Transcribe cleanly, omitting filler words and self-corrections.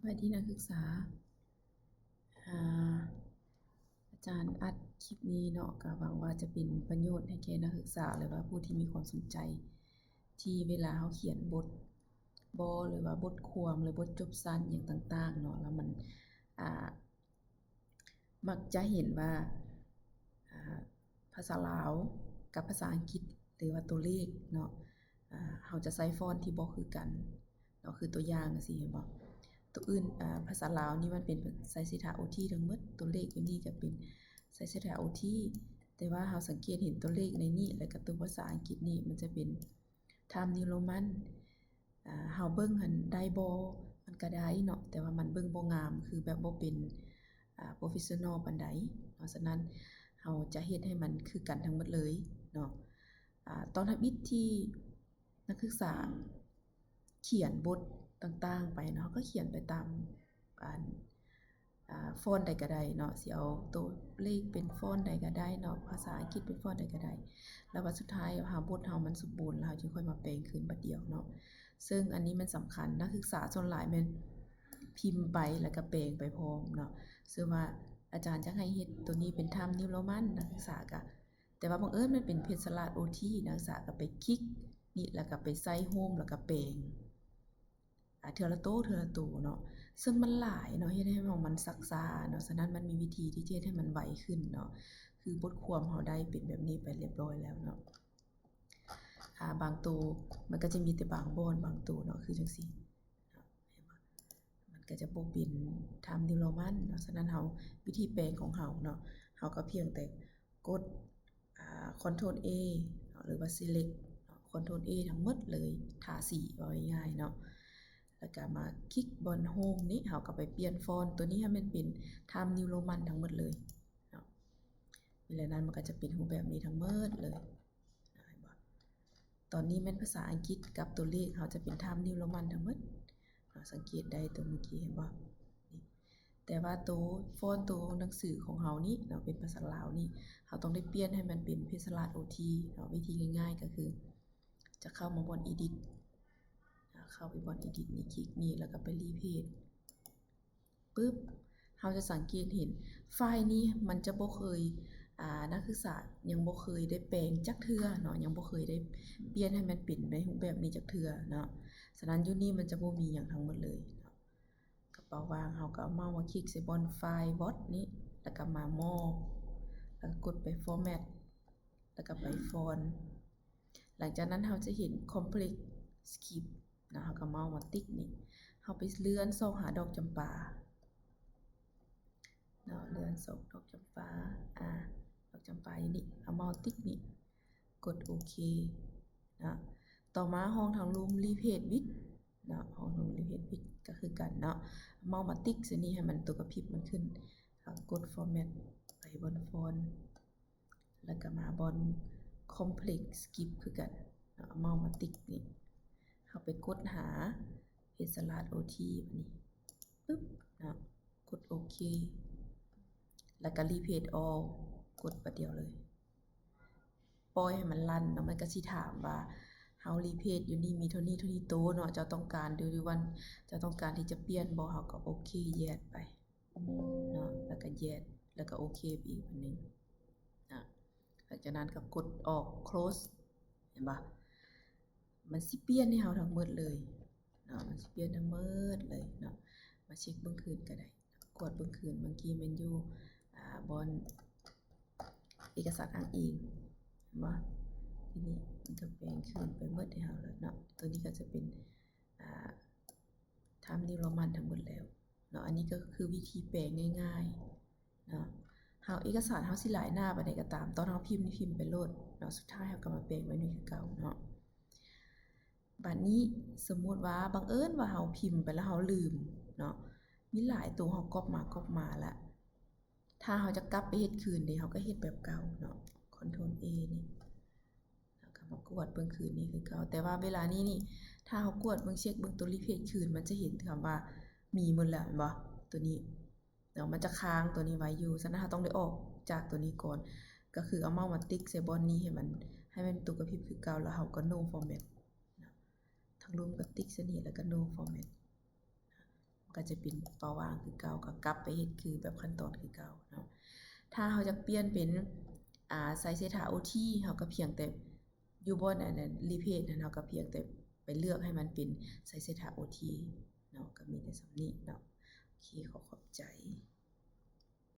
สวัสดีนักศึกษาอ่าอาจารย์อัดคลิปนี้เนาะก็หวังว่าจะเป็นประโยชน์ให้แก่นักศึกษาหรือว่าผู้ที่มีความสนใจที่เวลาเขาเขียนบทหรือว่าบทความหรือบทจบสั้นอย่างต่างๆเนาะแล้วมันมักจะเห็นว่าภาษาลาวกับภาษาอังกฤษหรือว่าตัวเลขเนาะเขาจะใช้ฟอนต์ที่บ่คือกันเนาะคือตัวอย่างจังซี่เห็นบ่ตัวอื่นภาษาลาวนี่มันเป็นใช้สิทธา OT ทั้งหมดตัวเลขอยู่นี่ก็เป็นใช้สิทธา OT แต่ว่าเราสังเกตเห็นตัวเลขในนี้แล้วก็ตัวภาษาอังกฤษนี่มันจะเป็น Time New Roman เฮาเบิ่งหันได้บ่มันก็ได้เนาะแต่ว่ามันเบิ่งบ่งามคือแบบบ่เป็นprofessional ปานใดเพราะฉะนั้นเฮาจะเฮ็ดให้มันคือกันทั้งหมดเลยเนาะตอนทำอิฐที่นักศึกษาเขียนบทต่างๆไปเนาะก็เขียนไปตามฟอนต์ใดก็ได้เนาะสิเอาตัวเลขเป็นฟอนต์ใดก็ได้เนาะภาษาอังกฤษเป็นฟอนต์ใดก็ได้แล้ววันสุดท้ายบทเฮามันสมบูรณ์แล้วเราจึงค่อยมาแปลงคืนบัดเดียวเนาะซึ่งอันนี้มันสำคัญนักศึกษาส่วนหลายแม่นพิมพ์ไปแล้วก็แปลงไปพร้อมเนาะซึ่งว่าอาจารย์จะให้เฮ็ดตัวนี้เป็นTime New Roman นักศึกษาก็แต่ว่าบังเอิญมันเป็นเพชรสลัด OT นักศึกษาก็ไปคลิกนี่แล้วก็ไปใส่โฮมแล้วก็แปลงเทื่อละโตเนาะซึ่งมันหลายเนาะเฮ็ดให้มันซักซ่าเนาะฉะนั้นมันมีวิธีที่จะเฮ็ดให้มันไวขึ้นเนาะคือบทความเราได้เป็นแบบนี้ไปเรียบร้อยแล้วเนาะบางตัวมันก็จะมีแต่บางบอนบางตัวเนาะคือจังซี่เนาะเห็นบ่มันก็จะบ่เป็นTime New Roman เนาะฉะนั้นวิธีแปลงของเราเนาะเราก็เพียงแต่กดCtrl A หรือว่า Select Ctrl A ทั้งหมดเลยทาสีว่าง่ายๆเนาะแล้วก็มาคลิกบนโฮมนี้เราก็ไปเปลี่ยนฟอนต์ตัวนี้ให้มันเป็น Time New Roman ทั้งหมดเลยเนาะเวลานั้นมันก็จะเป็นรูปแบบนี้ทั้งหมดเลยตอนนี้แม่นภาษาอังกฤษกับตัวเลขเราจะเป็น Time New Roman ทั้งหมดสังเกตได้ตัวเมื่อกี้เห็นบ่แต่ว่าตัวฟอนต์ตัวหนังสือของเรานี่เนาะเป็นภาษาลาวนี่เราต้องได้เปลี่ยนให้มันเป็นเพชรลาด OT เนาะวิธีง่ายๆก็คือจะเข้ามาบน Edit เข้าไปบน Edit นี่คลิกนี่แล้วก็ไป Replace ปึ๊บเราจะสังเกตเห็นไฟล์นี้มันจะบ่เคยนักศึกษายังบ่เคยได้แปลงจักเทื่อเนาะยังบ่เคยได้เปลี่ยนให้มันเป็นในรูปแบบนี้จักเทื่อเนาะฉะนั้นอยู่นี่มันจะบ่มีหยังทั้งหมดเลยกระเป๋าวางเราก็เอาเมาส์มาคลิกใส่บนไฟล์ Word นี้แล้วก็มา More แล้วก็กดไป Format แล้วก็ไป Font หลังจากนั้นเราจะเห็น Complex Script นะเราก็เมาส์มาติ๊กนี่เราไปเลื่อนส่องหาดอกจำปาเนาะเลื่อนส่งดอกจำปาดอกจำปาอยู่นี่เอาเมาส์ติ๊กนี่กดโอเคนะต่อมาห้องทางรูม Replace with เนาะห้องทาง Replace with ก็คือกันเนาะเมาส์มาติ๊กซินี่ให้มันตัวกระพริบมันขึ้นกด Format ไปบนฟอนต์แล้วก็มาบน Complex Script คือกันเนาะเมาส์มาติ๊กนี่เข้าไปกดหา Slide OT แบบนี้ปึ๊บนะกดโอเคแล้วก็ Replace all กดประเดียวเลยปล่อยให้มันลั่นแล้วมันก็สิถามว่าเฮา Replace อยู่นี่มีเท่านี้โตเนาะเจ้าต้องการดูวันเจ้าต้องการที่จะเปลี่ยนบ่เฮาก็โอเคแยกไปเนาะแล้วก็แยกแล้วก็โอเคไปอีกอันนึงหลังจากนั้นก็กดออก close เห็นบ่มันสิเปลี่ยนให้เฮาทั้งหมดเลยเนาะมันสิเปลี่ยนทั้งหมดเลยเนาะมาเช็คเบิ่งคืนก็ได้กดเบิ่งคืนเมื่อกี้มันอยู่บนเอกสารอ้างอิงเห็นบ่ทีนี้มันก็แปลงคืนไปหมดให้เฮาแล้วเนาะตัวนี้ก็จะเป็นTime New Roman ทั้งหมดแล้วเนาะอันนี้ก็คือวิธีแปลงง่ายๆเนาะเฮาเอกสารเฮาสิหลายหน้าปานใดก็ตามตอนเฮาพิมพ์นี่พิมพ์ไปโลดเนาะสุดท้ายเฮาก็มาแปลงไว้นี่คือเก่าเนาะบัดนี้สมมุติว่าบังเอิญว่าเฮาพิมพ์ไปแล้วเฮาลืมเนาะมีหลายตัวเฮาก๊อบมาแล้วถ้าเฮาจะกลับไปเฮ็ดคืนเด้เฮาก็เฮ็ดแบบเก่าเนาะ Ctrl A นี่แล้วก็มากวดเบิ่งคืนนี่คือเก่าแต่ว่าเวลานี้นี่ถ้าเฮากวดเบิ่งเช็คเบิ่งตัวรีเพจคืนมันจะเห็นคำว่ามีหมดแล้วเห็นบ่ตัวนี้เนาะมันจะค้างตัวนี้ไว้อยู่ฉะนั้นเฮาต้องได้ออกจากตัวนี้ก่อนก็คือเอาเมาส์มาติ๊กใส่บอนนี้ให้มันตัวกระพริบคือเก่าแล้วเฮาก็ no format ทางรูมก็ติ๊กซะนี่แล้วก็ no format ก็จะเป็นเป้าว่างคือเก่าก็กลับไปเฮ็ดคือแบบขั้นตอนคือเก่าเนาะถ้าเราจะเปลี่ยนเป็นใส่เสถา OT เราก็เพียงแต่อยู่บนอันนั้นรีเพจนั้นเราก็เพียงแต่ไปเลือกให้มันเป็นใส่เสถา OT เนาะก็มีแต่ส่ำนี้เนาะโอเคขอบใจ